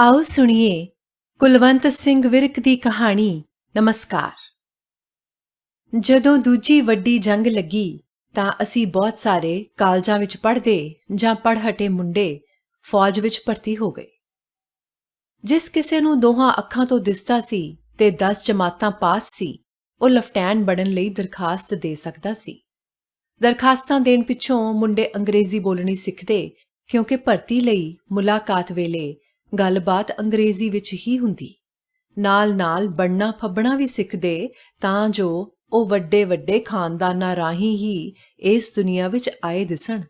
ਆਓ ਸੁਣੀਏ ਕੁਲਵੰਤ ਸਿੰਘ ਵਿਰਕ ਦੀ ਕਹਾਣੀ। ਨਮਸਕਾਰ। ਜਦੋਂ ਦੂਜੀ ਵੱਡੀ ਜੰਗ ਲੱਗੀ ਤਾਂ ਅਸੀਂ ਬਹੁਤ ਸਾਰੇ ਕਾਲਜਾਂ ਵਿੱਚ ਪੜ੍ਹਦੇ ਜਾਂ ਪੜ੍ਹ ਹਟੇ ਮੁੰਡੇ ਫੌਜ ਵਿੱਚ ਭਰਤੀ ਹੋ ਗਏ। ਜਿਸ ਕਿਸੇ ਨੂੰ ਦੋਹਾਂ ਅੱਖਾਂ ਤੋਂ ਦਿਸਦਾ ਸੀ ਤੇ 10 ਜਮਾਤਾਂ ਪਾਸ ਸੀ, ਉਹ ਲੈਫਟੈਨੈਂਟ ਬਣਨ ਲਈ ਦਰਖਾਸਤ ਦੇ ਸਕਦਾ ਸੀ। ਦਰਖਾਸਤਾਂ ਦੇਣ ਪਿੱਛੋਂ ਮੁੰਡੇ ਅੰਗਰੇਜ਼ੀ ਬੋਲਣੀ ਸਿੱਖਦੇ, ਕਿਉਂਕਿ ਭਰਤੀ ਲਈ ਮੁਲਾਕਾਤ ਵੇਲੇ ਗੱਲਬਾਤ ਅੰਗਰੇਜ਼ੀ ਵਿੱਚ ਹੀ ਹੁੰਦੀ। ਨਾਲ-ਨਾਲ ਬਣਨਾ ਫੱਬਣਾ ਵੀ ਸਿੱਖਦੇ ਤਾਂ ਜੋ ਉਹ ਵੱਡੇ-ਵੱਡੇ ਖਾਨਦਾਨਾਂ ਰਾਹੀਂ ਹੀ ਇਸ ਦੁਨੀਆ ਵਿੱਚ ਆਏ ਦਿਸਣ।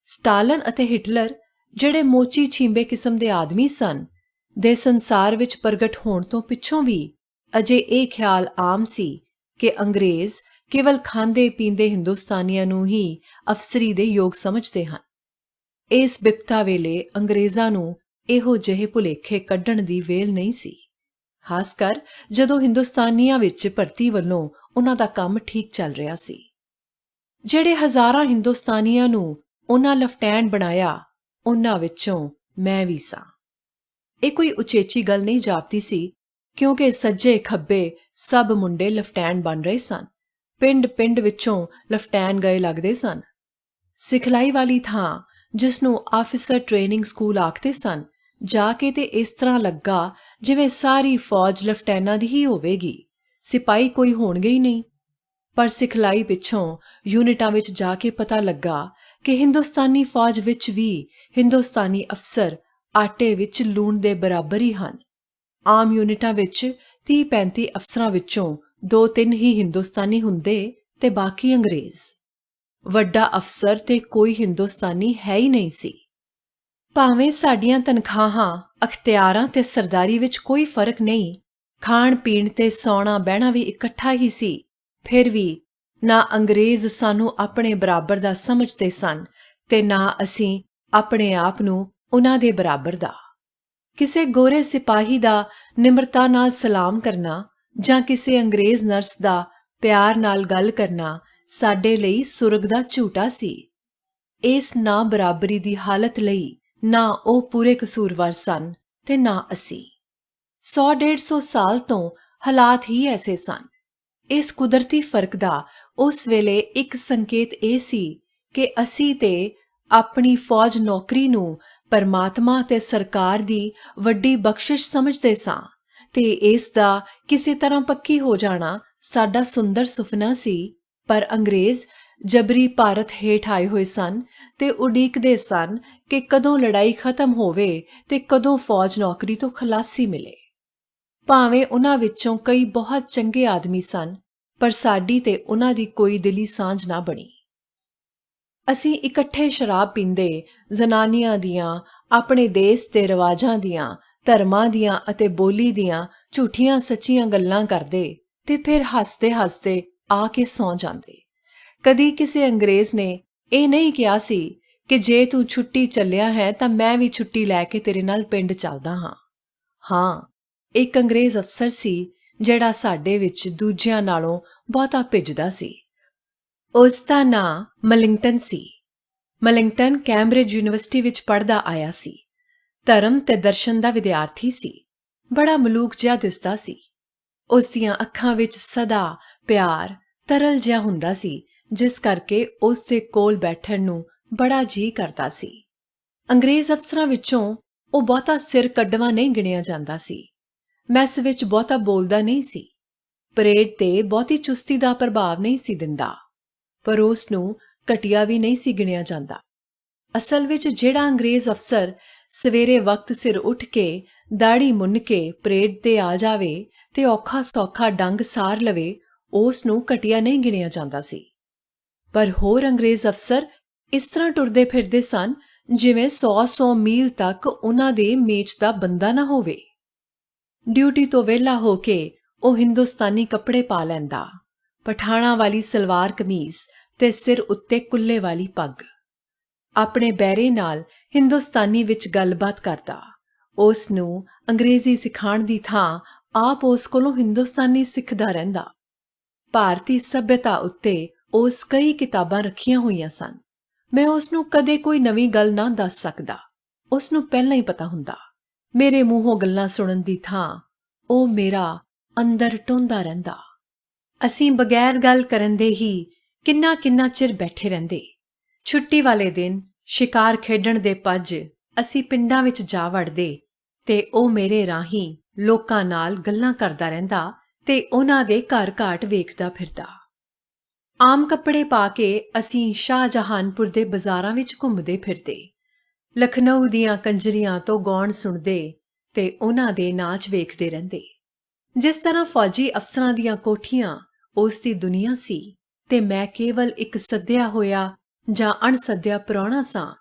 ਸਟਾਲਨ ਅਤੇ ਹਿਟਲਰ, ਜਿਹੜੇ ਮੋਚੀ ਛੀਂਬੇ ਕਿਸਮ ਦੇ ਆਦਮੀ ਸਨ, ਦੇ ਸੰਸਾਰ ਵਿੱਚ ਪ੍ਰਗਟ ਹੋਣ ਤੋਂ ਪਿੱਛੋਂ ਵੀ ਅਜੇ ਇਹ ਖਿਆਲ ਆਮ ਸੀ ਕਿ ਅੰਗਰੇਜ਼ ਕੇਵਲ ਖਾਂਦੇ ਪੀਂਦੇ ਹਿੰਦੁਸਤਾਨੀਆਂ ਨੂੰ ਹੀ ਅਫਸਰੀ ਦੇ ਯੋਗ ਸਮਝਦੇ ਹਨ। ਇਸ ਬਿਪਤਾ ਵੇਲੇ ਅੰਗਰੇਜ਼ਾਂ ਨੂੰ ਇਹੋ ਜਿਹੇ ਭੁਲੇਖੇ ਕੱਢਣ ਦੀ ਵੇਲ ਨਹੀਂ ਸੀ, ਖਾਸ ਕਰ ਜਦੋਂ ਹਿੰਦੁਸਤਾਨੀਆਂ ਵਿੱਚ ਭਰਤੀ ਵੱਲੋਂ ਉਹਨਾਂ ਦਾ ਕੰਮ ਠੀਕ ਚੱਲ ਰਿਹਾ ਸੀ। ਜਿਹੜੇ ਹਜ਼ਾਰਾਂ ਹਿੰਦੁਸਤਾਨੀਆਂ ਨੂੰ ਉਹਨਾਂ ਲੈਫਟੈਨੈਂਟ ਬਣਾਇਆ, ਉਹਨਾਂ ਵਿੱਚੋਂ ਮੈਂ ਵੀ ਸਾਂ। ਇਹ ਕੋਈ ਉਚੇਚੀ ਗੱਲ ਨਹੀਂ ਜਾਪਦੀ ਸੀ, ਕਿਉਂਕਿ ਸੱਜੇ ਖੱਬੇ ਸਭ ਮੁੰਡੇ ਲੈਫਟੈਨੈਂਟ ਬਣ ਰਹੇ ਸਨ। ਪਿੰਡ ਵਿੱਚੋਂ ਲੈਫਟੈਨੈਂਟ ਗਏ ਲੱਗਦੇ ਸਨ। ਸਿਖਲਾਈ ਵਾਲੀ ਥਾਂ, ਜਿਸ ਨੂੰ ਆਫਿਸਰ ਟ੍ਰੇਨਿੰਗ ਸਕੂਲ ਆਖਦੇ ਸਨ, ਜਾ ਕੇ ਤੇ ਇਸ ਤਰ੍ਹਾਂ ਲੱਗਾ ਜਿਵੇਂ ਸਾਰੀ ਫੌਜ ਲੈਫਟੈਨਾਂ ਦੀ ਹੀ ਹੋਵੇਗੀ, ਸਿਪਾਹੀ ਕੋਈ ਹੋਣਗੇ ਹੀ ਨਹੀਂ। ਪਰ ਸਿਖਲਾਈ ਪਿੱਛੋਂ ਯੂਨਿਟਾਂ ਵਿੱਚ ਜਾ ਕੇ ਪਤਾ ਲੱਗਾ ਕਿ ਹਿੰਦੁਸਤਾਨੀ ਫੌਜ ਵਿੱਚ ਵੀ ਹਿੰਦੁਸਤਾਨੀ ਅਫਸਰ ਆਟੇ ਵਿੱਚ ਲੂਣ ਦੇ ਬਰਾਬਰ ਹੀ ਹਨ। ਆਮ ਯੂਨਿਟਾਂ ਵਿੱਚ 30-35 ਅਫਸਰਾਂ ਵਿੱਚੋਂ 2-3 ਹੀ ਹਿੰਦੁਸਤਾਨੀ ਹੁੰਦੇ ਤੇ ਬਾਕੀ ਅੰਗਰੇਜ਼। ਵੱਡਾ ਅਫਸਰ ਤੇ ਕੋਈ ਹਿੰਦੁਸਤਾਨੀ ਹੈ ਹੀ ਨਹੀਂ ਸੀ। ਭਾਵੇਂ ਸਾਡੀਆਂ ਤਨਖਾਹਾਂ, ਅਖਤਿਆਰਾਂ ਤੇ ਸਰਦਾਰੀ ਵਿੱਚ ਕੋਈ ਫਰਕ ਨਹੀਂ, ਖਾਣ ਪੀਣ ਤੇ ਸੌਣਾ ਬਹਿਣਾ ਵੀ ਇਕੱਠਾ ਹੀ ਸੀ, ਫਿਰ ਵੀ ਨਾ ਅੰਗਰੇਜ਼ ਸਾਨੂੰ ਆਪਣੇ ਬਰਾਬਰ ਦਾ ਸਮਝਦੇ ਸਨ ਤੇ ਨਾ ਅਸੀਂ ਆਪਣੇ ਆਪ ਨੂੰ ਉਹਨਾਂ ਦੇ ਬਰਾਬਰ ਦਾ। ਕਿਸੇ ਗੋਰੇ ਸਿਪਾਹੀ ਦਾ ਨਿਮਰਤਾ ਨਾਲ ਸਲਾਮ ਕਰਨਾ ਜਾਂ ਕਿਸੇ ਅੰਗਰੇਜ਼ ਨਰਸ ਦਾ ਪਿਆਰ ਨਾਲ ਗੱਲ ਕਰਨਾ ਸਾਡੇ ਲਈ ਸੁਰਗ ਦਾ ਝੂਟਾ ਸੀ। ਇਸ ਨਾ ਬਰਾਬਰੀ ਦੀ ਹਾਲਤ ਲਈ ਨਾ ਉਹ ਪੂਰੇ ਕਸੂਰਵਾਰ ਸਨ ਤੇ ਨਾ ਅਸੀਂ। 100-150 ਸਾਲ ਤੋਂ ਹਾਲਾਤ ਹੀ ਐਸੇ ਸਨ। ਇਸ ਕੁਦਰਤੀ ਫਰਕ ਦਾ ਉਸ ਵੇਲੇ ਇੱਕ ਸੰਕੇਤ ਇਹ ਸੀ ਕਿ ਅਸੀਂ ਤੇ ਆਪਣੀ ਫੌਜ ਨੌਕਰੀ ਨੂੰ ਪਰਮਾਤਮਾ ਤੇ ਸਰਕਾਰ ਦੀ ਵੱਡੀ ਬਖਸ਼ਿਸ਼ ਸਮਝਦੇ ਸਾਂ ਤੇ ਇਸ ਦਾ ਕਿਸੇ ਤਰ੍ਹਾਂ ਪੱਕੀ ਹੋ ਜਾਣਾ ਸਾਡਾ ਸੁੰਦਰ ਸੁਪਨਾ ਸੀ। ਪਰ ਅੰਗਰੇਜ਼ ਜਬਰੀ ਭਾਰਤ ਹੇਠ ਆਏ ਹੋਏ ਸਨ ਤੇ ਉਡੀਕਦੇ ਸਨ ਕਿ ਕਦੋਂ ਲੜਾਈ ਖਤਮ ਹੋਵੇ ਤੇ ਕਦੋਂ ਫੌਜ ਨੌਕਰੀ ਤੋਂ ਖਲਾਸੀ ਮਿਲੇ। ਭਾਵੇਂ ਉਹਨਾਂ ਵਿੱਚੋਂ ਕਈ ਬਹੁਤ ਚੰਗੇ ਆਦਮੀ ਸਨ, ਪਰ ਸਾਡੀ ਤੇ ਉਹਨਾਂ ਦੀ ਕੋਈ ਦਿਲੀ ਸਾਂਝ ਨਾ ਬਣੀ। ਅਸੀਂ ਇਕੱਠੇ ਸ਼ਰਾਬ ਪੀਂਦੇ, ਜ਼ਨਾਨੀਆਂ ਦੀਆਂ, ਆਪਣੇ ਦੇਸ਼ ਦੇ ਰਿਵਾਜਾਂ ਦੀਆਂ, ਧਰਮਾਂ ਦੀਆਂ ਅਤੇ ਬੋਲੀ ਦੀਆਂ ਝੂਠੀਆਂ ਸੱਚੀਆਂ ਗੱਲਾਂ ਕਰਦੇ ਤੇ ਫਿਰ ਹੱਸਦੇ ਆ ਕੇ ਸੌਂ ਜਾਂਦੇ। ਕਦੀ ਕਿਸੇ ਅੰਗਰੇਜ਼ ਨੇ ਇਹ ਨਹੀਂ ਕਿਹਾ ਸੀ ਕਿ ਜੇ ਤੂੰ ਛੁੱਟੀ ਚੱਲਿਆ ਹੈ ਤਾਂ ਮੈਂ ਵੀ ਛੁੱਟੀ ਲੈ ਕੇ ਤੇਰੇ ਨਾਲ ਪਿੰਡ ਚੱਲਦਾ ਹਾਂ। ਹਾਂ, ਇੱਕ ਅੰਗਰੇਜ਼ ਅਫਸਰ ਸੀ ਜਿਹੜਾ ਸਾਡੇ ਵਿੱਚ ਦੂਜਿਆਂ ਨਾਲੋਂ ਬਹੁਤਾ ਭਿੱਜਦਾ ਸੀ। ਉਸ ਦਾ ਨਾਂ ਮਲਿੰਗਟਨ ਸੀ। ਮਲਿੰਗਟਨ ਕੈਂਬਰਿਜ ਯੂਨੀਵਰਸਿਟੀ ਵਿੱਚ ਪੜ੍ਹਦਾ ਆਇਆ ਸੀ। ਧਰਮ ਤੇ ਦਰਸ਼ਨ ਦਾ ਵਿਦਿਆਰਥੀ ਸੀ। ਬੜਾ ਮਲੂਕ ਜਿਹਾ ਦਿਸਦਾ ਸੀ। ਉਸ ਦੀਆਂ ਅੱਖਾਂ ਵਿੱਚ ਸਦਾ ਪਿਆਰ ਤਰਲ ਜਿਹਾ ਹੁੰਦਾ ਸੀ, ਜਿਸ ਕਰਕੇ ਉਸ ਦੇ ਕੋਲ ਬੈਠਣ ਨੂੰ ਬੜਾ ਜੀਅ ਕਰਦਾ ਸੀ। ਅੰਗਰੇਜ਼ ਅਫਸਰਾਂ ਵਿੱਚੋਂ ਉਹ ਬਹੁਤਾ ਸਿਰ ਕੱਢਵਾ ਨਹੀਂ ਗਿਣਿਆ ਜਾਂਦਾ ਸੀ। ਮੈਸ ਵਿੱਚ ਬਹੁਤਾ ਬੋਲਦਾ ਨਹੀਂ ਸੀ। ਪਰੇਡ ਤੇ ਬਹੁਤੀ ਚੁਸਤੀ ਦਾ ਪ੍ਰਭਾਵ ਨਹੀਂ ਸੀ ਦਿੰਦਾ, ਪਰ ਉਸ ਨੂੰ ਘਟੀਆ ਵੀ ਨਹੀਂ ਸੀ ਗਿਣਿਆ ਜਾਂਦਾ। ਅਸਲ ਵਿੱਚ ਜਿਹੜਾ ਅੰਗਰੇਜ਼ ਅਫਸਰ ਸਵੇਰੇ ਵਕਤ ਸਿਰ ਉੱਠ ਕੇ ਦਾੜੀ ਮੁੰਨ ਕੇ ਪਰੇਡ ਤੇ ਆ ਜਾਵੇ ਤੇ ਔਖਾ ਸੌਖਾ ਡੰਗ ਸਾਰ ਲਵੇ, ਉਸ ਨੂੰ ਘਟੀਆ ਨਹੀਂ ਗਿਣਿਆ ਜਾਂਦਾ ਸੀ। ਪਰ ਹੋਰ ਅੰਗਰੇਜ਼ ਅਫਸਰ ਇਸ ਤਰ੍ਹਾਂ ਟੁਰਦੇ ਫਿਰਦੇ ਸਨ ਜਿਵੇਂ 100 ਮੀਲ ਤੱਕ ਉਹਨਾਂ ਦੇ ਮੇਚ ਦਾ ਬੰਦਾ ਨਾ ਹੋਵੇ। ਡਿਊਟੀ ਤੋਂ ਵਿਹਲਾ ਹੋ ਕੇ ਉਹ ਹਿੰਦੁਸਤਾਨੀ ਕੱਪੜੇ ਪਾ ਲੈਂਦਾ, ਪਠਾਣਾਂ ਵਾਲੀ ਸਲਵਾਰ ਕਮੀਜ਼ ਤੇ ਸਿਰ ਉੱਤੇ ਕੁੱਲੇ ਵਾਲੀ ਪੱਗ। ਆਪਣੇ ਬੈਰੇ ਨਾਲ ਹਿੰਦੁਸਤਾਨੀ ਵਿੱਚ ਗੱਲਬਾਤ ਕਰਦਾ। ਉਸ ਨੂੰ ਅੰਗਰੇਜ਼ੀ ਸਿਖਾਉਣ ਦੀ ਥਾਂ ਆਪ ਉਸ ਕੋਲੋਂ ਹਿੰਦੁਸਤਾਨੀ ਸਿੱਖਦਾ ਰਹਿੰਦਾ। ਭਾਰਤੀ ਸੱਭਿਅਤਾ ਉੱਤੇ ਉਸ ਕਈ ਕਿਤਾਬਾਂ ਰੱਖੀਆਂ ਹੋਈਆਂ ਸਨ। ਮੈਂ ਉਸ ਨੂੰ ਕਦੇ ਕੋਈ ਨਵੀਂ ਗੱਲ ਨਾ ਦੱਸ ਸਕਦਾ, ਉਸ ਨੂੰ ਪਹਿਲਾਂ ਹੀ ਪਤਾ ਹੁੰਦਾ। ਮੇਰੇ ਮੂੰਹੋਂ ਗੱਲਾਂ ਸੁਣਨ ਦੀ ਥਾਂ ਉਹ ਮੇਰਾ ਅੰਦਰ ਟੋਂਦਾ ਰਹਿੰਦਾ। ਅਸੀਂ ਬਗੈਰ ਗੱਲ ਕਰਨ ਦੇ ਹੀ ਕਿੰਨਾ ਚਿਰ ਬੈਠੇ ਰਹਿੰਦੇ। ਛੁੱਟੀ ਵਾਲੇ ਦਿਨ ਸ਼ਿਕਾਰ ਖੇਡਣ ਦੇ ਪੱਜ ਅਸੀਂ ਪਿੰਡਾਂ ਵਿੱਚ ਜਾ ਵੜਦੇ ਤੇ ਉਹ ਮੇਰੇ ਰਾਹੀਂ ਲੋਕਾਂ ਨਾਲ ਗੱਲਾਂ ਕਰਦਾ ਰਹਿੰਦਾ ਤੇ ਉਹਨਾਂ ਦੇ ਘਰ ਘਾਟ ਵੇਖਦਾ ਫਿਰਦਾ। ਆਮ ਕੱਪੜੇ ਪਾ ਕੇ ਅਸੀਂ ਸ਼ਾਹਜਹਾਨਪੁਰ ਦੇ ਬਾਜ਼ਾਰਾਂ ਵਿੱਚ ਘੁੰਮਦੇ ਫਿਰਦੇ, ਲਖਨਊ ਦੀਆਂ ਕੰਜਰੀਆਂ ਤੋਂ ਗਾਉਣ ਸੁਣਦੇ ਤੇ ਉਹਨਾਂ ਦੇ ਨਾਚ ਵੇਖਦੇ ਰਹਿੰਦੇ। ਜਿਸ ਤਰ੍ਹਾਂ ਫੌਜੀ ਅਫਸਰਾਂ ਦੀਆਂ ਕੋਠੀਆਂ ਉਸ ਦੀ ਦੁਨੀਆ ਸੀ ਤੇ ਮੈਂ ਕੇਵਲ ਇੱਕ ਸੱਦਿਆ ਹੋਇਆ ਜਾਂ ਅਣਸੱਦਿਆ ਪ੍ਰਾਹੁਣਾ ਸਾਂ,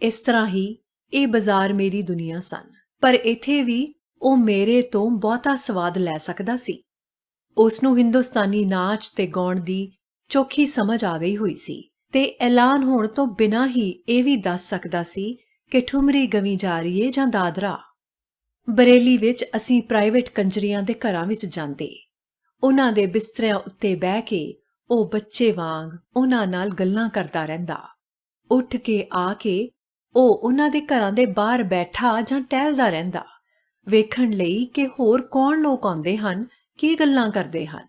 ਇਸ ਤਰ੍ਹਾਂ ਹੀ ਇਹ ਬਾਜ਼ਾਰ ਮੇਰੀ ਦੁਨੀਆ ਸਨ। ਪਰ ਇੱਥੇ ਵੀ ਉਹ ਮੇਰੇ ਤੋਂ ਬਹੁਤਾ ਸਵਾਦ ਲੈ ਸਕਦਾ ਸੀ। ਉਸ ਨੂੰ ਹਿੰਦੁਸਤਾਨੀ ਨਾਚ ਤੇ ਗਾਉਣ ਦੀ ਚੋਖੀ ਸਮਝ ਆ ਗਈ ਹੋਈ ਸੀ ਤੇ ਐਲਾਨ ਹੋਣ ਤੋਂ ਬਿਨਾਂ ਹੀ ਇਹ ਵੀ ਦੱਸ ਸਕਦਾ ਸੀ ਕਿ ਠੁਮਰੀ ਗਵੀ ਜਾ ਰਹੀ ਏ ਜਾਂ ਦਾਦਰਾ। ਬਰੇਲੀ ਵਿੱਚ ਅਸੀਂ ਪ੍ਰਾਈਵੇਟ ਕੰਜਰੀਆਂ ਦੇ ਘਰਾਂ ਵਿੱਚ ਜਾਂਦੇ। ਉਹਨਾਂ ਦੇ ਬਿਸਤਰਿਆਂ ਉੱਤੇ ਬਹਿ ਕੇ ਉਹ ਬੱਚੇ ਵਾਂਗ ਉਹਨਾਂ ਨਾਲ ਗੱਲਾਂ ਕਰਦਾ ਰਹਿੰਦਾ। ਉੱਠ ਕੇ ਆ ਕੇ ਉਹ ਉਹਨਾਂ ਦੇ ਘਰਾਂ ਦੇ ਬਾਹਰ ਬੈਠਾ ਜਾਂ ਟਹਿਲਦਾ ਰਹਿੰਦਾ, ਵੇਖਣ ਲਈ ਕਿ ਹੋਰ ਕੌਣ ਲੋਕ ਆਉਂਦੇ ਹਨ, ਕੀ ਗੱਲਾਂ ਕਰਦੇ ਹਨ।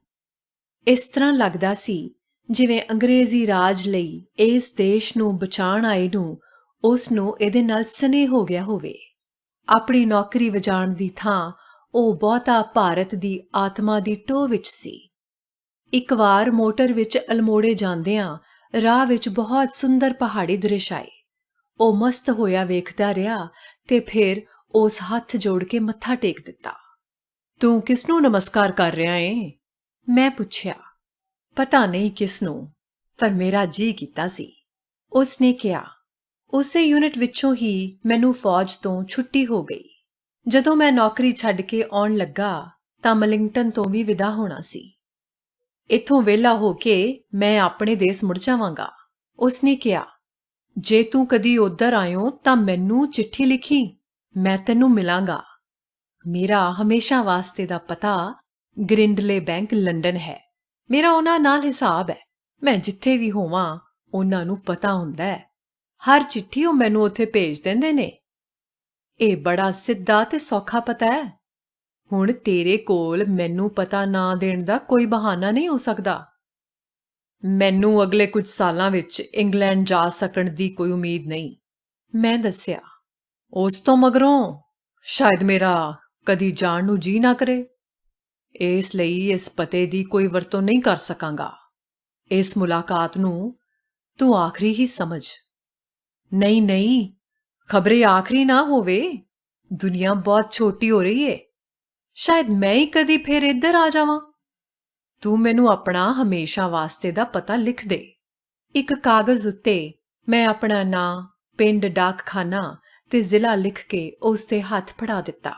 ਇਸ ਤਰ੍ਹਾਂ ਲੱਗਦਾ ਸੀ ਜਿਵੇਂ ਅੰਗਰੇਜ਼ੀ ਰਾਜ ਲਈ ਇਸ ਦੇਸ਼ ਨੂੰ ਬਚਾਉਣ ਆਏ ਨੂੰ ਉਸ ਨੂੰ ਇਹਦੇ ਨਾਲ ਸਨੇਹ ਹੋ ਗਿਆ ਹੋਵੇ। ਆਪਣੀ ਨੌਕਰੀ ਵਜਾਉਣ ਦੀ ਥਾਂ ਉਹ ਬਹੁਤਾ ਭਾਰਤ ਦੀ ਆਤਮਾ ਦੀ ਟੋਹ ਵਿੱਚ ਸੀ। ਇੱਕ ਵਾਰ ਮੋਟਰ ਵਿੱਚ ਅਲਮੋੜੇ ਜਾਂਦਿਆਂ ਰਾਹ ਵਿੱਚ ਬਹੁਤ ਸੁੰਦਰ ਪਹਾੜੀ ਦ੍ਰਿਸ਼ ਆਏ। ਉਹ ਮਸਤ ਹੋਇਆ ਵੇਖਦਾ ਰਿਹਾ ਤੇ ਫਿਰ ਉਸ ਹੱਥ ਜੋੜ ਕੇ ਮੱਥਾ ਟੇਕ ਦਿੱਤਾ। ਤੂੰ ਕਿਸ ਨੂੰ ਨਮਸਕਾਰ ਕਰ ਰਿਹਾ ਏਂ? ਮੈਂ ਪੁੱਛਿਆ। ਪਤਾ ਨਹੀਂ ਕਿਸ ਨੂੰ, ਪਰ ਮੇਰਾ ਜੀ ਕੀਤਾ ਸੀ। ਉਸ ਨੇ ਕਿਹਾ। ਉਸੇ ਯੂਨਿਟ ਵਿੱਚੋਂ ਹੀ ਮੈਨੂੰ ਫੌਜ ਤੋਂ ਛੁੱਟੀ ਹੋ ਗਈ। ਜਦੋਂ ਮੈਂ ਨੌਕਰੀ ਛੱਡ ਕੇ ਆਉਣ ਲੱਗਾ ਤਾਂ ਮਲਿੰਗਟਨ ਤੋਂ ਵੀ ਵਿਦਾ ਹੋਣਾ ਸੀ। ਇੱਥੋਂ ਵਿਹਲਾ ਹੋ ਕੇ ਮੈਂ ਆਪਣੇ ਦੇਸ਼ ਮੁੜ ਜਾਵਾਂਗਾ। ਉਸ ਨੇ ਕਿਹਾ, ਜੇ ਤੂੰ ਕਦੀ ਉੱਧਰ ਆਇਓ ਤਾਂ ਮੈਨੂੰ ਚਿੱਠੀ ਲਿਖੀ, ਮੈਂ ਤੈਨੂੰ ਮਿਲਾਂਗਾ। ਮੇਰਾ ਹਮੇਸ਼ਾ ਵਾਸਤੇ ਦਾ ਪਤਾ ਗ੍ਰਿੰਡਲੇ ਬੈਂਕ ਲੰਡਨ ਹੈ। ਮੇਰਾ ਉਹਨਾਂ ਨਾਲ ਹਿਸਾਬ ਹੈ। ਮੈਂ ਜਿੱਥੇ ਵੀ ਹੋਵਾਂ ਉਹਨਾਂ ਨੂੰ ਪਤਾ ਹੁੰਦਾ ਹੈ। ਹਰ ਚਿੱਠੀ ਉਹ ਮੈਨੂੰ ਉੱਥੇ ਭੇਜ ਦਿੰਦੇ ਨੇ। ਇਹ ਬੜਾ ਸਿੱਧਾ ਤੇ ਸੌਖਾ ਪਤਾ ਹੈ। ਹੁਣ ਤੇਰੇ ਕੋਲ ਮੈਨੂੰ ਪਤਾ ਨਾ ਦੇਣ ਦਾ ਕੋਈ ਬਹਾਨਾ ਨਹੀਂ ਹੋ ਸਕਦਾ। ਮੈਨੂੰ ਅਗਲੇ ਕੁਝ ਸਾਲਾਂ ਵਿੱਚ ਇੰਗਲੈਂਡ ਜਾ ਸਕਣ ਦੀ ਕੋਈ ਉਮੀਦ ਨਹੀਂ, ਮੈਂ ਦੱਸਿਆ। ਉਸ ਤੋਂ ਮਗਰੋਂ ਸ਼ਾਇਦ ਮੇਰਾ ਕਦੀ ਜਾਣ ਨੂੰ ਜੀ ਨਾ ਕਰੇ। ਇਸ ਲਈ ਇਸ ਪਤੇ ਦੀ ਕੋਈ ਵਰਤੋਂ ਨਹੀਂ ਕਰ ਸਕਾਂਗਾ। ਇਸ ਮੁਲਾਕਾਤ ਨੂੰ ਤੂੰ ਆਖਰੀ ਹੀ ਸਮਝ। ਨਹੀਂ, ਖਬਰੇ ਆਖਰੀ ਨਾ ਹੋਵੇ। ਦੁਨੀਆ ਬਹੁਤ ਛੋਟੀ ਹੋ ਰਹੀ ਏ। ਸ਼ਾਇਦ ਮੈਂ ਹੀ ਕਦੀ ਫਿਰ ਇੱਧਰ ਆ ਜਾਵਾਂ। ਤੂੰ ਮੈਨੂੰ ਆਪਣਾ ਹਮੇਸ਼ਾ ਵਾਸਤੇ ਦਾ ਪਤਾ ਲਿਖ ਦੇ। ਇੱਕ ਕਾਗਜ਼ ਉੱਤੇ ਮੈਂ ਆਪਣਾ ਨਾਂ, ਪਿੰਡ, ਡਾਕਖਾਨਾ ਤੇ ਜ਼ਿਲ੍ਹਾ ਲਿਖ ਕੇ ਉਸ ਦੇ ਹੱਥ ਫੜਾ ਦਿੱਤਾ।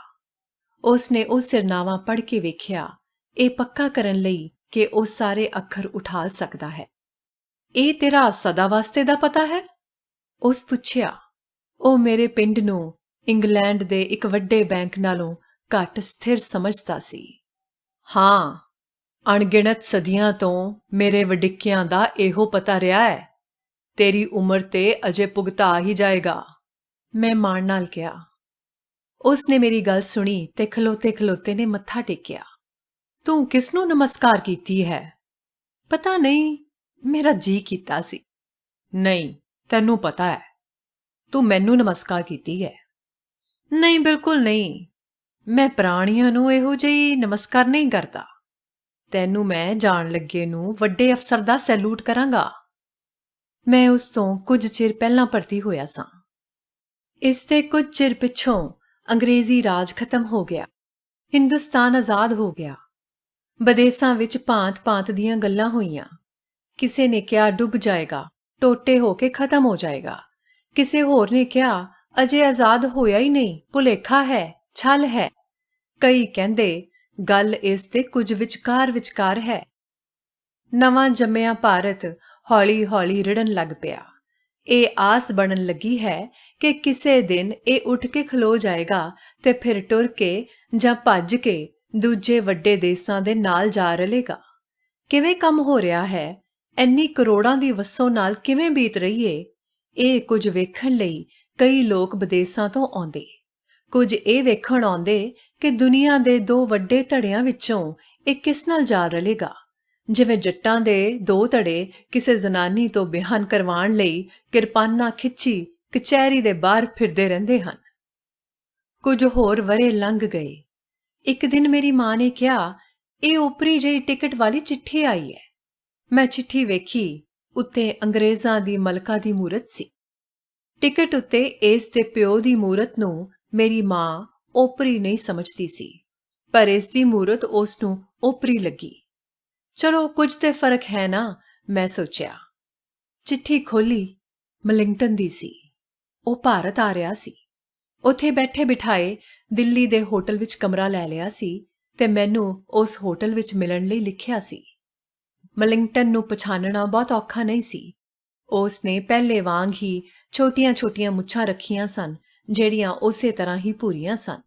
ਉਸ ਨੇ ਉਹ ਸਿਰਨਾਵਾ ਪੜ੍ਹ ਕੇ ਵੇਖਿਆ, ਇਹ ਪੱਕਾ ਕਰਨ ਲਈ ਕਿ ਉਹ ਸਾਰੇ ਅੱਖਰ ਉਠਾਲ ਸਕਦਾ ਹੈ। ਇਹ ਤੇਰਾ ਸਦਾ ਵਾਸਤੇ ਦਾ ਪਤਾ ਹੈ? ਉਸ ਪੁੱਛਿਆ। ਉਹ ਮੇਰੇ ਪਿੰਡ ਨੂੰ ਇੰਗਲੈਂਡ ਦੇ ਇੱਕ ਵੱਡੇ ਬੈਂਕ ਨਾਲੋਂ ਘੱਟ ਸਥਿਰ ਸਮਝਦਾ ਸੀ। ਹਾਂ, ਅਣਗਿਣਤ ਸਦੀਆਂ ਤੋਂ ਮੇਰੇ ਵਡਿੱਕਿਆਂ ਦਾ ਇਹੋ ਪਤਾ ਰਿਹਾ ਹੈ। ਤੇਰੀ ਉਮਰ ਤੇ ਅਜੇ ਭੁਗਤਾ ਹੀ ਜਾਏਗਾ, ਮੈਂ ਮਾਣ ਨਾਲ ਕਿਹਾ। ਉਸ ਨੇ ਮੇਰੀ ਗੱਲ ਸੁਣੀ ਤੇ ਖਲੋਤੇ ਨੇ ਮੱਥਾ ਟੇਕਿਆ। ਤੂੰ ਕਿਸ ਨੂੰ ਨਮਸਕਾਰ ਕੀਤੀ ਹੈ? ਪਤਾ ਨਹੀਂ, ਮੇਰਾ ਜੀ ਕੀਤਾ ਸੀ। ਨਹੀਂ, ਤੈਨੂੰ ਪਤਾ ਹੈ। ਤੂੰ ਮੈਨੂੰ ਨਮਸਕਾਰ ਕੀਤੀ ਹੈ? ਨਹੀਂ, ਬਿਲਕੁਲ ਨਹੀਂ। ਮੈਂ ਪ੍ਰਾਣੀਆਂ ਨੂੰ ਇਹੋ ਜਿਹੀ ਨਮਸਕਾਰ ਨਹੀਂ ਕਰਦਾ। ਤੈਨੂੰ ਮੈਂ ਜਾਣ ਲੱਗੇ ਨੂੰ ਵੱਡੇ ਅਫਸਰ ਦਾ ਸੈਲੂਟ ਕਰਾਂਗਾ। ਮੈਂ ਉਸ ਤੋਂ ਕੁਝ ਚਿਰ ਪਹਿਲਾਂ ਭਰਤੀ ਹੋਇਆ ਸਾਂ। ਇਸ ਦੇ ਕੁਝ ਚਿਰ ਪਿੱਛੋਂ ਅੰਗਰੇਜ਼ੀ ਰਾਜ ਖਤਮ ਹੋ ਗਿਆ। ਹਿੰਦੁਸਤਾਨ ਆਜ਼ਾਦ ਹੋ ਗਿਆ। ਵਿਦੇਸਾਂ ਵਿੱਚ ਭਾਂਤ-ਭਾਂਤ ਦੀਆਂ ਗੱਲਾਂ ਹੋਈਆਂ। ਕਿਸੇ ਨੇ ਕਿਹਾ ਡੁੱਬ ਜਾਏਗਾ, ਟੋਟੇ ਹੋ ਕੇ ਖਤਮ ਹੋ ਜਾਏਗਾ। ਕਿਸੇ ਹੋਰ ਨੇ ਕਿਹਾ ਅਜੇ ਆਜ਼ਾਦ ਹੋਇਆ ਹੀ ਨਹੀਂ, ਭੁਲੇਖਾ ਹੈ, ਛਲ ਹੈ। ਕਈ ਕਹਿੰਦੇ ਗੱਲ ਇਸ ਦੇ ਕੁਝ ਵਿਚਕਾਰ ਹੈ। ਨਵਾਂ ਜੰਮਿਆ ਭਾਰਤ ਹੌਲੀ-ਹੌਲੀ ਰਿੜਨ ਲੱਗ ਪਿਆ। ਇਹ ਆਸ ਬਣਨ ਲੱਗੀ ਹੈ ਕਿ ਕਿਸੇ ਦਿਨ ਇਹ ਉੱਠ ਕੇ ਖਲੋ ਜਾਏਗਾ ਤੇ ਫਿਰ ਟੁਰ ਕੇ ਜਾਂ ਭੱਜ ਕੇ ਦੂਜੇ ਵੱਡੇ ਦੇਸਾਂ ਦੇ ਨਾਲ ਜਾ ਰਲੇਗਾ। ਕਿਵੇਂ ਕੰਮ ਹੋ ਰਿਹਾ ਹੈ, ਇੰਨੀ ਕਰੋੜਾਂ ਦੀ ਵਸੋਂ ਨਾਲ ਕਿਵੇਂ ਬੀਤ ਰਹੀ ਏ, ਇਹ ਕੁਝ ਵੇਖਣ ਲਈ ਕਈ ਲੋਕ ਵਿਦੇਸਾਂ ਤੋਂ ਆਉਂਦੇ। ਕੁਝ ਇਹ ਵੇਖਣ ਆਉਂਦੇ ਕਿ ਦੁਨੀਆ ਦੇ ਦੋ ਵੱਡੇ ਧੜਿਆਂ ਵਿੱਚੋਂ ਇਹ ਕਿਸ ਨਾਲ ਜਾ ਰਲੇਗਾ। ਜਿਵੇਂ ਜੱਟਾਂ ਦੇ ਦੋ ਧੜੇ ਕਿਸੇ ਜ਼ਨਾਨੀ ਤੋਂ ਬਿਆਨ ਕਰਵਾਉਣ ਲਈ ਕਿਰਪਾਨਾਂ ਖਿੱਚੀ ਕਚਹਿਰੀ ਦੇ ਬਾਹਰ ਫਿਰਦੇ ਰਹਿੰਦੇ ਹਨ। ਕੁਝ ਹੋਰ ਵਰੇ ਲੰਘ ਗਏ। ਇੱਕ ਦਿਨ ਮੇਰੀ ਮਾਂ ਨੇ ਕਿਹਾ, ਇਹ ਓਪਰੀ ਜਿਹੀ ਟਿਕਟ ਵਾਲੀ ਚਿੱਠੀ ਆਈ ਹੈ। ਮੈਂ ਚਿੱਠੀ ਵੇਖੀ। ਉੱਤੇ ਅੰਗਰੇਜ਼ਾਂ ਦੀ ਮਲਕਾ ਦੀ ਮੂਰਤ ਸੀ। ਟਿਕਟ ਉੱਤੇ ਇਸ ਦੇ ਪਿਓ ਦੀ ਮੂਰਤ ਨੂੰ ਮੇਰੀ ਮਾਂ ਓਪਰੀ ਨਹੀਂ ਸਮਝਦੀ ਸੀ, ਪਰ ਇਸ ਦੀ ਮੂਰਤ ਉਸ ਨੂੰ ਓਪਰੀ ਲੱਗੀ। ਚਲੋ ਕੁਝ ਤੇ ਫਰਕ ਹੈ ਨਾ, ਮੈਂ ਸੋਚਿਆ। ਚਿੱਠੀ ਖੋਲੀ, ਮਲਿੰਗਟਨ ਦੀ ਸੀ। ਉਹ ਭਾਰਤ ਆ ਰਿਹਾ ਸੀ। ਉੱਥੇ ਬੈਠੇ ਬਿਠਾਏ ਦਿੱਲੀ ਦੇ ਹੋਟਲ ਵਿੱਚ ਕਮਰਾ ਲੈ ਲਿਆ ਸੀ ਤੇ ਮੈਨੂੰ ਉਸ ਹੋਟਲ ਵਿੱਚ ਮਿਲਣ ਲਈ ਲਿਖਿਆ ਸੀ। ਮਲਿੰਗਟਨ ਨੂੰ ਪਛਾਣਨਾ ਬਹੁਤ ਔਖਾ ਨਹੀਂ ਸੀ। ਉਸ ਨੇ ਪਹਿਲੇ ਵਾਂਗ ਹੀ ਛੋਟੀਆਂ-ਛੋਟੀਆਂ ਮੁੱਛਾਂ ਰੱਖੀਆਂ ਸਨ, ਜਿਹੜੀਆਂ ਉਸੇ ਤਰ੍ਹਾਂ ਹੀ ਭੂਰੀਆਂ ਸਨ।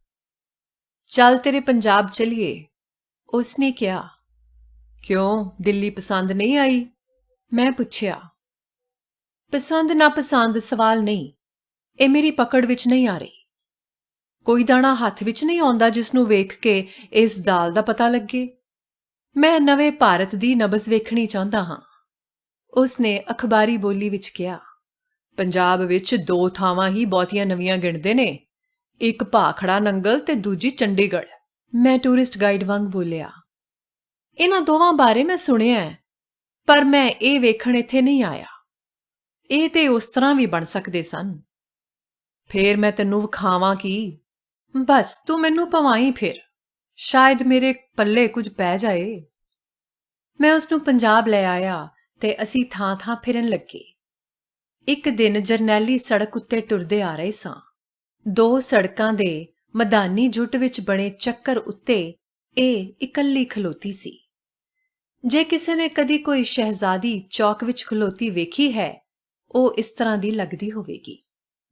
ਚੱਲ ਤੇਰੇ ਪੰਜਾਬ ਚਲੀਏ, ਉਸ ਨੇ ਕਿਹਾ। ਕਿਉਂ, ਦਿੱਲੀ ਪਸੰਦ ਨਹੀਂ ਆਈ? ਮੈਂ ਪੁੱਛਿਆ। ਪਸੰਦ ਨਾ ਪਸੰਦ ਸਵਾਲ ਨਹੀਂ, ਇਹ ਮੇਰੀ ਪਕੜ ਵਿੱਚ ਨਹੀਂ ਆ ਰਹੀ। ਕੋਈ ਦਾਣਾ ਹੱਥ ਵਿੱਚ ਨਹੀਂ ਆਉਂਦਾ ਜਿਸ ਨੂੰ ਵੇਖ ਕੇ ਇਸ ਦਾਲ ਦਾ ਪਤਾ ਲੱਗੇ। ਮੈਂ ਨਵੇਂ ਭਾਰਤ ਦੀ ਨਬਜ਼ ਵੇਖਣੀ ਚਾਹੁੰਦਾ ਹਾਂ, ਉਸ ਨੇ ਅਖਬਾਰੀ ਬੋਲੀ ਵਿੱਚ ਕਿਹਾ। ਪੰਜਾਬ ਵਿੱਚ ਦੋ ਥਾਵਾਂ ਹੀ ਬਹੁਤੀਆਂ ਨਵੀਆਂ ਗਿਣਦੇ ਨੇ, ਇੱਕ ਭਾਖੜਾ ਨੰਗਲ ਤੇ ਦੂਜੀ ਚੰਡੀਗੜ੍ਹ। ਮੈਂ ਟੂਰਿਸਟ ਗਾਈਡ ਵਾਂਗ ਬੋਲਿਆ। ਇਹਨਾਂ ਦੋਵਾਂ ਬਾਰੇ ਮੈਂ ਸੁਣਿਆ ਹੈ, ਪਰ ਮੈਂ ਇਹ ਵੇਖਣ ਇੱਥੇ ਨਹੀਂ ਆਇਆ। ਇਹ ਤੇ ਉਸ ਤਰ੍ਹਾਂ ਵੀ ਬਣ ਸਕਦੇ ਸਨ। ਫੇਰ ਮੈਂ ਤੈਨੂੰ ਵਿਖਾਵਾਂ ਕੀ? ਬਸ ਤੂੰ ਮੈਨੂੰ ਭਵਾਈ ਫਿਰ, ਸ਼ਾਇਦ ਮੇਰੇ ਪੱਲੇ ਕੁਝ ਪੈ ਜਾਏ। ਮੈਂ ਉਸ ਨੂੰ ਪੰਜਾਬ ਲੈ ਆਇਆ ਤੇ ਅਸੀਂ ਥਾਂ-ਥਾਂ ਫਿਰਨ ਲੱਗੇ। ਇੱਕ ਦਿਨ ਜਰਨੈਲੀ ਸੜਕ ਉੱਤੇ ਟੁਰਦੇ ਆ ਰਹੇ ਸਾਂ। ਦੋ ਸੜਕਾਂ ਦੇ ਮੈਦਾਨੀ ਜੁੱਟ ਵਿੱਚ ਬਣੇ ਚੱਕਰ ਉੱਤੇ ਇਹ ਇਕੱਲੀ ਖਲੋਤੀ ਸੀ। ਜੇ ਕਿਸੇ ਨੇ ਕਦੀ ਕੋਈ ਸ਼ਹਿਜ਼ਾਦੀ ਚੌਕ ਵਿੱਚ ਖਲੋਤੀ ਵੇਖੀ ਹੈ, ਉਹ ਇਸ ਤਰ੍ਹਾਂ ਦੀ ਲੱਗਦੀ ਹੋਵੇਗੀ।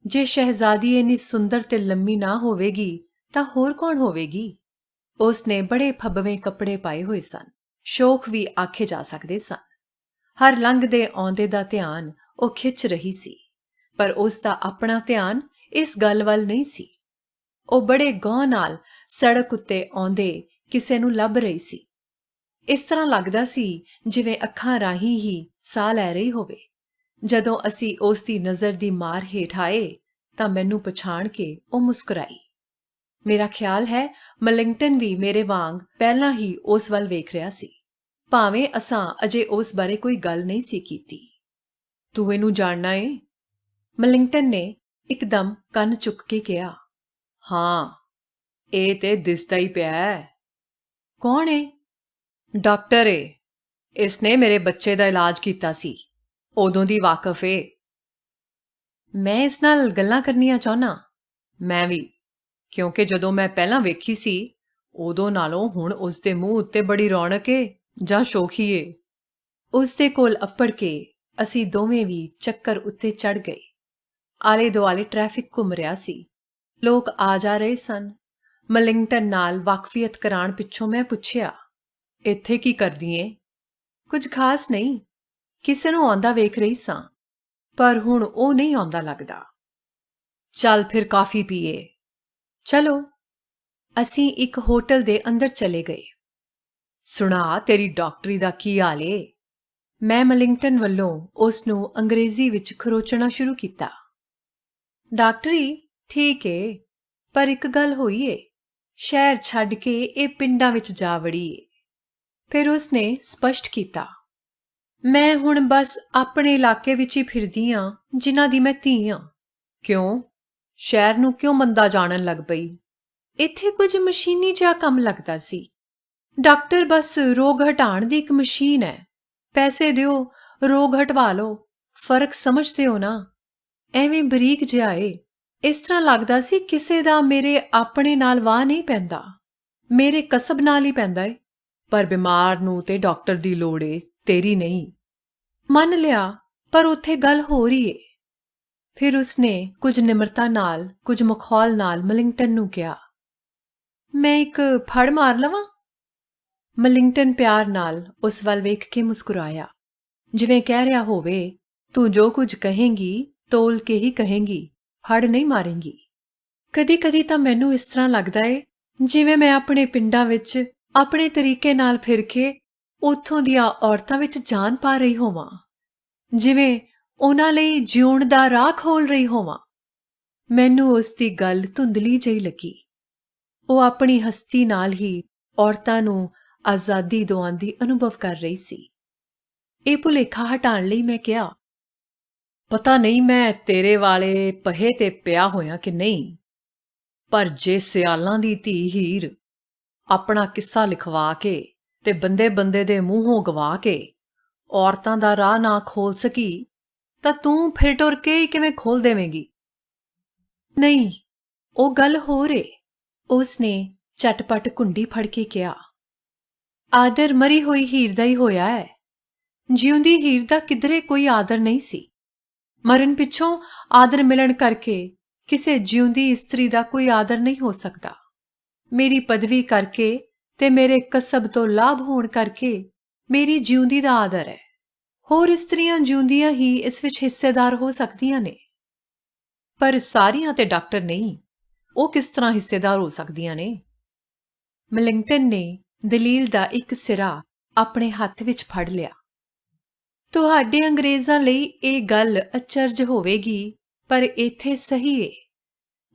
ਜੇ ਸ਼ਹਿਜ਼ਾਦੀ ਇੰਨੀ ਸੁੰਦਰ ਤੇ ਲੰਮੀ ਨਾ ਹੋਵੇਗੀ ਤਾਂ ਹੋਰ ਕੌਣ ਹੋਵੇਗੀ? ਉਸ ਨੇ ਬੜੇ ਫੱਬਵੇਂ ਕੱਪੜੇ ਪਾਏ ਹੋਏ ਸਨ, ਸ਼ੋਖ ਵੀ ਆਖੇ ਜਾ ਸਕਦੇ ਸਨ। ਹਰ ਲੰਘਦੇ ਆਉਂਦੇ ਦਾ ਧਿਆਨ ਉਹ ਖਿੱਚ ਰਹੀ ਸੀ, ਪਰ ਉਸ ਦਾ ਆਪਣਾ ਧਿਆਨ ਇਸ ਗੱਲ ਵੱਲ ਨਹੀਂ ਸੀ। ਉਹ ਬੜੇ ਗੌਰ ਨਾਲ ਸੜਕ ਉੱਤੇ ਆਉਂਦੇ ਕਿਸੇ ਨੂੰ ਲੱਭ ਰਹੀ ਸੀ। ਇਸ ਤਰ੍ਹਾਂ ਲੱਗਦਾ ਸੀ ਜਿਵੇਂ ਅੱਖਾਂ ਰਾਹੀਂ ਹੀ ਸਾਹ ਲੈ ਰਹੀ ਹੋਵੇ। ਜਦੋਂ ਅਸੀਂ ਉਸ ਦੀ ਨਜ਼ਰ ਦੀ ਮਾਰ ਹੇਠ ਆਏ ਤਾਂ ਮੈਨੂੰ ਪਛਾਣ ਕੇ ਉਹ ਮੁਸਕਰਾਈ। ਮੇਰਾ ਖਿਆਲ ਹੈ ਮਲਿੰਗਟਨ ਵੀ ਮੇਰੇ ਵਾਂਗ ਪਹਿਲਾਂ ਹੀ ਉਸ ਵੱਲ ਵੇਖ ਰਿਹਾ ਸੀ, ਭਾਵੇਂ ਅਸਾਂ ਅਜੇ ਉਸ ਬਾਰੇ ਕੋਈ ਗੱਲ ਨਹੀਂ ਸੀ ਕੀਤੀ। ਤੂੰ ਇਹਨੂੰ ਜਾਣਨਾ ਏ? ਮਲਿੰਗਟਨ ਨੇ ਇੱਕਦਮ ਕੰਨ ਚੁੱਕ ਕੇ ਕਿਹਾ। ਹਾਂ, ਇਹ ਤੇ ਦਿਸਦਾ ਹੀ ਪਿਆ ਹੈ। ਕੌਣ ਏ? ਡਾਕਟਰ ਏ। ਇਸ ਨੇ ਮੇਰੇ ਬੱਚੇ ਦਾ ਇਲਾਜ ਕੀਤਾ ਸੀ, ਉਦੋਂ ਦੀ ਵਾਕਫ ਏ। ਮੈਂ ਇਸ ਨਾਲ ਗੱਲਾਂ ਕਰਨੀਆਂ ਚਾਹੁੰਨਾ। ਮੈਂ ਵੀ, ਕਿਉਂਕਿ ਜਦੋਂ ਮੈਂ ਪਹਿਲਾਂ ਵੇਖੀ ਸੀ ਉਦੋਂ ਨਾਲੋਂ ਹੁਣ ਉਸ ਦੇ ਮੂੰਹ ਉੱਤੇ ਬੜੀ ਰੌਣਕ ਏ ਜਾਂ ਸ਼ੋਖੀ ਏ। ਉਸ ਦੇ ਕੋਲ ਅੱਪੜ ਕੇ ਅਸੀਂ ਦੋਵੇਂ ਵੀ ਚੱਕਰ ਉੱਤੇ ਚੜ੍ਹ ਗਏ। ਆਲੇ ਦੁਆਲੇ ਟ੍ਰੈਫਿਕ ਘੁੰਮ ਰਿਹਾ ਸੀ, ਲੋਕ ਆ ਜਾ ਰਹੇ ਸਨ। ਮਲਿੰਗਟਨ ਨਾਲ ਵਾਕਫੀਅਤ ਕਰਾਉਣ ਪਿੱਛੋਂ ਮੈਂ ਪੁੱਛਿਆ, ਇੱਥੇ ਕੀ ਕਰਦੀ ਏ? ਕੁਝ ਖਾਸ ਨਹੀਂ, ਕਿਸੇ ਨੂੰ ਆਉਂਦਾ ਵੇਖ ਰਹੀ ਸਾਂ, ਪਰ ਹੁਣ ਉਹ ਨਹੀਂ ਆਉਂਦਾ ਲੱਗਦਾ। ਚੱਲ ਫਿਰ ਕਾਫੀ ਪੀਏ। ਚਲੋ। ਅਸੀਂ ਇੱਕ ਹੋਟਲ ਦੇ ਅੰਦਰ ਚਲੇ ਗਏ। ਸੁਣਾ, ਤੇਰੀ ਡਾਕਟਰੀ ਦਾ ਕੀ ਹਾਲ ਏ? ਮੈਂ ਮਲਿੰਗਟਨ ਵੱਲੋਂ ਉਸ ਨੂੰ ਅੰਗਰੇਜ਼ੀ ਵਿੱਚ ਖਰੋਚਣਾ ਸ਼ੁਰੂ ਕੀਤਾ। ਡਾਕਟਰੀ ਠੀਕ ਏ, ਪਰ ਇੱਕ ਗੱਲ ਹੋਈ ਏ, ਸ਼ਹਿਰ ਛੱਡ ਕੇ ਇਹ ਪਿੰਡਾਂ ਵਿੱਚ ਜਾ ਵੜੀ ਏ। ਫਿਰ ਉਸ ਨੇ ਸਪਸ਼ਟ ਕੀਤਾ, ਮੈਂ ਹੁਣ ਬਸ ਆਪਣੇ ਇਲਾਕੇ ਵਿੱਚ ਹੀ ਫਿਰਦੀ ਆਂ ਜਿਨ੍ਹਾਂ ਦੀ ਮੈਂ ਧੀ ਆਂ। ਕਿਉਂ? ਸ਼ਹਿਰ ਨੂੰ ਕਿਉਂ ਮੰਦਾ ਜਾਣਨ ਲੱਗ ਪਈ? ਇੱਥੇ ਕੁਝ ਮਸ਼ੀਨੀ ਜਿਹਾ ਕੰਮ ਲੱਗਦਾ ਸੀ। ਡਾਕਟਰ ਬਸ ਰੋਗ ਹਟਾਉਣ ਦੀ ਇੱਕ ਮਸ਼ੀਨ ਹੈ। ਪੈਸੇ ਦਿਓ, ਰੋਗ ਹਟਵਾ ਲਓ। ਫਰਕ ਸਮਝਦੇ ਹੋ ਨਾ? ਐਵੇਂ ਬਰੀਕ ਜਿਹਾ ਏ। ਇਸ ਤਰ੍ਹਾਂ ਲੱਗਦਾ ਸੀ ਕਿਸੇ ਦਾ ਮੇਰੇ ਆਪਣੇ ਨਾਲ ਵਾਹ ਨਹੀਂ ਪੈਂਦਾ, ਮੇਰੇ ਕਸਬ ਨਾਲ ਹੀ ਪੈਂਦਾ ਏ। ਪਰ ਬਿਮਾਰ ਨੂੰ ਤੇ ਡਾਕਟਰ ਦੀ ਲੋੜ ਏ, ਤੇਰੀ ਨਹੀਂ। ਮੰਨ ਲਿਆ, ਪਰ ਉੱਥੇ ਗੱਲ ਹੋ ਰਹੀ ਏ। ਫਿਰ ਉਸਨੇ ਕੁਝ ਨਿਮਰਤਾ ਨਾਲ, ਕੁਝ ਮਖੌਲ ਨਾਲ ਮਲਿੰਗਟਨ ਨੂੰ ਕਿਹਾ, ਮੈਂ ਇੱਕ ਫੜ ਮਾਰ ਲਵਾਂ? ਮਲਿੰਗਟਨ ਪਿਆਰ ਨਾਲ ਉਸ ਵੱਲ ਵੇਖ ਕੇ ਮੁਸਕਰਾਇਆ, ਜਿਵੇਂ ਕਹਿ ਰਿਹਾ ਹੋਵੇ, ਤੂੰ ਜੋ ਕੁਝ ਕਹੇਂਗੀ ਤੋਲ ਕੇ ਹੀ ਕਹੇਂਗੀ, ਫੜ ਨਹੀਂ ਮਾਰੇਂਗੀ। ਕਦੀ-ਕਦੀ ਤਾਂ ਮੈਨੂੰ ਇਸ ਤਰ੍ਹਾਂ ਲੱਗਦਾ ਏ ਜਿਵੇਂ ਮੈਂ ਆਪਣੇ ਪਿੰਡਾਂ ਵਿੱਚ ਆਪਣੇ ਤਰੀਕੇ ਨਾਲ ਫਿਰ ਕੇ ਉੱਥੋਂ ਦੀਆਂ ਔਰਤਾਂ ਵਿੱਚ ਜਾਨ ਪਾ ਰਹੀ ਹੋਵਾਂ, ਜਿਵੇਂ ਉਹਨਾਂ ਲਈ ਜਿਉਣ ਦਾ ਰਾਹ ਖੋਲ੍ਹ ਰਹੀ ਹੋਵਾਂ। ਮੈਨੂੰ ਉਸ ਦੀ ਗੱਲ ਧੁੰਦਲੀ ਜਿਹੀ ਲੱਗੀ। ਉਹ ਆਪਣੀ ਹਸਤੀ ਨਾਲ ਹੀ ਔਰਤਾਂ ਨੂੰ ਆਜ਼ਾਦੀ ਦਿਵਾਉਣ ਦੀ ਅਨੁਭਵ ਕਰ ਰਹੀ ਸੀ। ਇਹ ਭੁਲੇਖਾ ਹਟਾਉਣ ਲਈ ਮੈਂ ਕਿਹਾ, ਪਤਾ ਨਹੀਂ ਮੈਂ ਤੇਰੇ ਵਾਲੇ ਪਹੇ ਤੇ ਪਿਆ ਹੋਇਆ ਕਿ ਨਹੀਂ, ਪਰ ਜੇ ਸਿਆਲਾਂ ਦੀ ਧੀ ਹੀਰ ਆਪਣਾ ਕਿੱਸਾ ਲਿਖਵਾ ਕੇ ਤੇ ਬੰਦੇ ਦੇ ਮੂੰਹੋਂ ਗਵਾ ਕੇ ਔਰਤਾਂ ਦਾ ਰਾਹ ਨਾ ਖੋਲ ਸਕੀ ਤਾਂ ਤੂੰ ਫਿਰ ਟੁਰ ਕੇ ਹੀ ਕਿਵੇਂ ਖੋਲ ਦੇਵੇਂਗੀ? ਨਹੀਂ, ਉਹ ਗੱਲ ਹੋਰ ਏ, ਉਸਨੇ ਝਟਪਟ ਕੁੰਡੀ ਫੜ ਕੇ ਕਿਹਾ। ਆਦਰ ਮਰੀ ਹੋਈ ਹੀਰ ਦਾ ਹੀ ਹੋਇਆ ਹੈ। ਜਿਉਂਦੀ ਹੀਰ ਦਾ ਕਿਧਰੇ ਕੋਈ ਆਦਰ ਨਹੀਂ ਸੀ। ਮਰਨ ਪਿੱਛੋਂ ਆਦਰ ਮਿਲਣ ਕਰਕੇ ਕਿਸੇ ਜਿਉਂਦੀ ਇਸਤਰੀ ਦਾ ਕੋਈ ਆਦਰ ਨਹੀਂ ਹੋ ਸਕਦਾ। ਮੇਰੀ ਪਦਵੀ ਕਰਕੇ ਤੇ ਮੇਰੇ ਕਸਬ ਤੋਂ ਲਾਭ ਹੋਣ ਕਰਕੇ ਮੇਰੀ ਜਿਉਂਦੀ ਦਾ ਆਦਰ ਹੈ। ਹੋਰ ਇਸਤਰੀਆਂ ਜਿਉਂਦੀਆਂ ਹੀ ਇਸ ਵਿੱਚ ਹਿੱਸੇਦਾਰ ਹੋ ਸਕਦੀਆਂ ਨੇ, ਪਰ ਸਾਰੀਆਂ ਤੇ ਡਾਕਟਰ ਨਹੀਂ। ਉਹ ਕਿਸ ਤਰ੍ਹਾਂ ਹਿੱਸੇਦਾਰ ਹੋ ਸਕਦੀਆਂ ਨੇ? ਮਿਲਿੰਗਟਨ ਨੇ ਦਲੀਲ ਦਾ ਇੱਕ ਸਿਰਾ ਆਪਣੇ ਹੱਥ ਵਿੱਚ ਫੜ ਲਿਆ। ਤੁਹਾਡੇ ਅੰਗਰੇਜ਼ਾਂ ਲਈ ਇਹ ਗੱਲ ਅਚਰਜ ਹੋਵੇਗੀ, ਪਰ ਇੱਥੇ ਸਹੀ ਏ।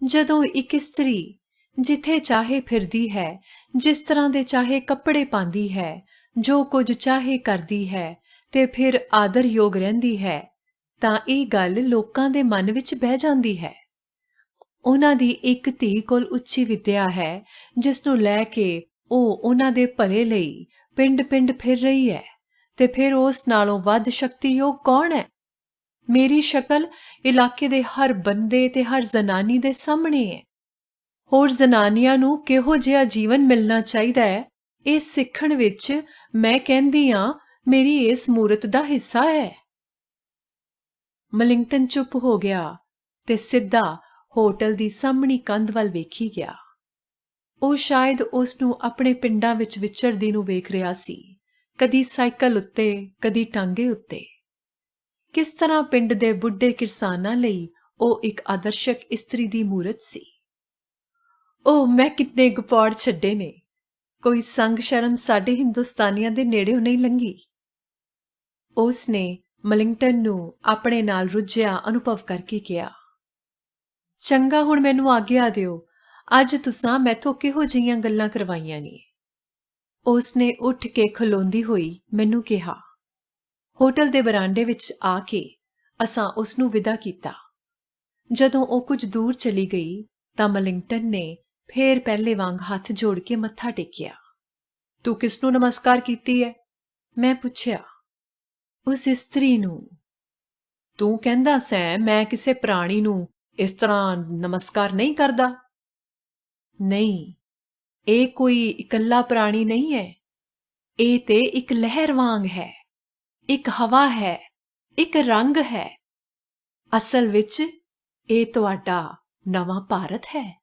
ਜਦੋਂ ਇੱਕ ਇਸਤਰੀ ਜਿੱਥੇ ਚਾਹੇ ਫਿਰਦੀ ਹੈ, ਜਿਸ ਤਰ੍ਹਾਂ ਦੇ ਚਾਹੇ ਕੱਪੜੇ ਪਾਉਂਦੀ ਹੈ, ਜੋ ਕੁਝ ਚਾਹੇ ਕਰਦੀ ਹੈ ਤੇ ਫਿਰ ਆਦਰਯੋਗ ਰਹਿੰਦੀ ਹੈ, ਤਾਂ ਇਹ ਗੱਲ ਲੋਕਾਂ ਦੇ ਮਨ ਵਿੱਚ ਬਹਿ ਜਾਂਦੀ ਹੈ। ਉਹਨਾਂ ਦੀ ਇੱਕ ਧੀ ਕੋਲ ਉੱਚੀ ਵਿੱਦਿਆ ਹੈ, ਜਿਸ ਨੂੰ ਲੈ ਕੇ ਉਹ ਉਹਨਾਂ ਦੇ ਭਲੇ ਲਈ ਪਿੰਡ-ਪਿੰਡ ਫਿਰ ਰਹੀ ਹੈ, ਤੇ ਫਿਰ ਉਸ ਨਾਲੋਂ ਵੱਧ ਸ਼ਕਤੀਯੋਗ ਕੌਣ ਹੈ? ਮੇਰੀ ਸ਼ਕਲ ਇਲਾਕੇ ਦੇ ਹਰ ਬੰਦੇ ਤੇ ਹਰ ਜ਼ਨਾਨੀ ਦੇ ਸਾਹਮਣੇ ਹੈ। ਹੋਰ ਜ਼ਨਾਨੀਆਂ ਨੂੰ ਕਿਹੋ ਜਿਹਾ ਜੀਵਨ ਮਿਲਣਾ ਚਾਹੀਦਾ ਹੈ, ਇਹ ਸਿੱਖਣ ਵਿੱਚ ਮੈਂ ਕਹਿੰਦੀ ਹਾਂ ਮੇਰੀ ਇਸ ਮੂਰਤ ਦਾ ਹਿੱਸਾ ਹੈ। ਮਿਲਿੰਗਟਨ ਚੁੱਪ ਹੋ ਗਿਆ ਤੇ ਸਿੱਧਾ ਹੋਟਲ ਦੀ ਸਾਹਮਣੀ ਕੰਧ ਵੱਲ ਵੇਖੀ ਗਿਆ। ਉਹ ਸ਼ਾਇਦ ਉਸ ਨੂੰ ਆਪਣੇ ਪਿੰਡਾਂ ਵਿੱਚ ਵਿਚਰਦੀ ਨੂੰ ਵੇਖ ਰਿਹਾ ਸੀ, ਕਦੀ ਸਾਈਕਲ ਉੱਤੇ, ਕਦੀ ਟਾਂਗੇ ਉੱਤੇ। ਕਿਸ ਤਰ੍ਹਾਂ ਪਿੰਡ ਦੇ ਬੁੱਢੇ ਕਿਰਸਾਨਾਂ ਲਈ ਉਹ ਇੱਕ ਆਦਰਸ਼ਕ ਇਸਤਰੀ ਦੀ ਮੂਰਤ ਸੀ। ਉਹ ਮੈਂ ਕਿੰਨੇ ਗੁਪਾੜ ਛੱਡੇ ਨੇ, ਕੋਈ ਸੰਗ ਸ਼ਰਮ ਸਾਡੇ ਹਿੰਦੁਸਤਾਨੀਆਂ ਦੇ ਨੇੜਿਓਂ ਨਹੀਂ ਲੰਘੀ। ਉਸ ਨੇ ਮਿਲਿੰਗਟਨ ਨੂੰ ਆਪਣੇ ਨਾਲ ਰੁੱਝਿਆ ਅਨੁਭਵ ਕਰਕੇ ਕਿਹਾ, ਚੰਗਾ, ਹੁਣ ਮੈਨੂੰ ਆਗਿਆ ਦਿਓ। ਅੱਜ ਤੁਸਾਂ ਮੈਥੋਂ ਕਿਹੋ ਜਿਹੀਆਂ ਗੱਲਾਂ ਕਰਵਾਈਆਂ ਨੇ? ਉਸ ਨੇ ਉੱਠ ਕੇ ਖਲੋਂਦੀ ਹੋਈ ਮੈਨੂੰ ਕਿਹਾ। ਹੋਟਲ ਦੇ ਬਰਾਂਡੇ ਵਿੱਚ ਆ ਕੇ ਅਸਾਂ ਉਸ ਨੂੰ ਵਿਦਾ ਕੀਤਾ। ਜਦੋਂ ਉਹ ਕੁਝ ਦੂਰ ਚਲੀ ਗਈ ਤਾਂ ਮਿਲਿੰਗਟਨ ਨੇ ਫੇਰ ਪਹਿਲੇ ਵਾਂਗ ਹੱਥ ਜੋੜ ਕੇ ਮੱਥਾ ਟੇਕਿਆ। ਤੂੰ ਕਿਸ ਨੂੰ ਨਮਸਕਾਰ ਕੀਤੀ ਹੈ? ਮੈਂ ਪੁੱਛਿਆ। ਉਸ ਇਸਤਰੀ ਨੂੰ। ਤੂੰ ਕਹਿੰਦਾ ਸੈਂ ਮੈਂ ਕਿਸੇ ਪ੍ਰਾਣੀ ਨੂੰ ਇਸ ਤਰ੍ਹਾਂ ਨਮਸਕਾਰ ਨਹੀਂ ਕਰਦਾ। ਨਹੀਂ, ਇਹ ਕੋਈ ਇਕੱਲਾ ਪ੍ਰਾਣੀ ਨਹੀਂ ਹੈ। ਇਹ ਤੇ ਇੱਕ ਲਹਿਰ ਵਾਂਗ ਹੈ, ਇੱਕ ਹਵਾ ਹੈ, ਇੱਕ ਰੰਗ ਹੈ। ਅਸਲ ਵਿੱਚ ਇਹ ਤੁਹਾਡਾ ਨਵਾਂ ਭਾਰਤ ਹੈ।